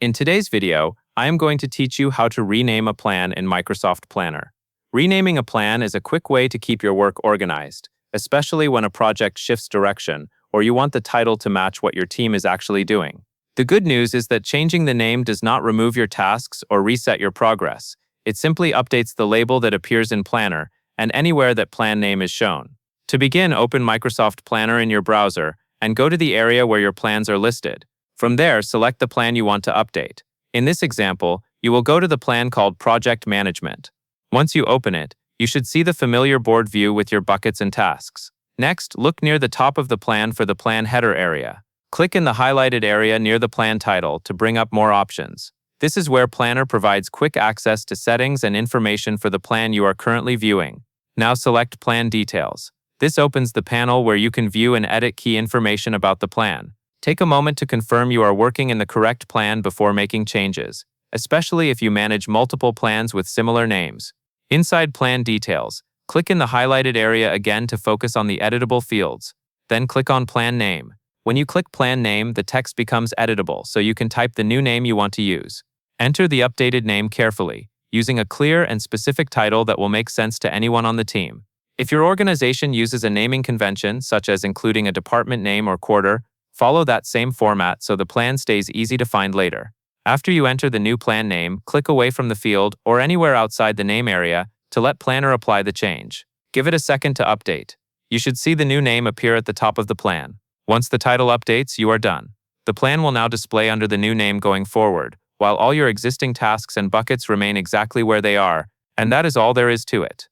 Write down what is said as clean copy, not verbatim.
In today's video, I am going to teach you how to rename a plan in Microsoft Planner. Renaming a plan is a quick way to keep your work organized, especially when a project shifts direction or you want the title to match what your team is actually doing. The good news is that changing the name does not remove your tasks or reset your progress. It simply updates the label that appears in Planner and anywhere that plan name is shown. To begin, open Microsoft Planner in your browser and go to the area where your plans are listed. From there, select the plan you want to update. In this example, you will go to the plan called Project Management. Once you open it, you should see the familiar board view with your buckets and tasks. Next, look near the top of the plan for the plan header area. Click in the highlighted area near the plan title to bring up more options. This is where Planner provides quick access to settings and information for the plan you are currently viewing. Now select Plan Details. This opens the panel where you can view and edit key information about the plan. Take a moment to confirm you are working in the correct plan before making changes, especially if you manage multiple plans with similar names. Inside Plan Details, click in the highlighted area again to focus on the editable fields. Then click on Plan Name. When you click Plan Name, the text becomes editable, so you can type the new name you want to use. Enter the updated name carefully, using a clear and specific title that will make sense to anyone on the team. If your organization uses a naming convention, such as including a department name or quarter, follow that same format so the plan stays easy to find later. After you enter the new plan name, click away from the field or anywhere outside the name area to let Planner apply the change. Give it a second to update. You should see the new name appear at the top of the plan. Once the title updates, you are done. The plan will now display under the new name going forward, while all your existing tasks and buckets remain exactly where they are, and that is all there is to it.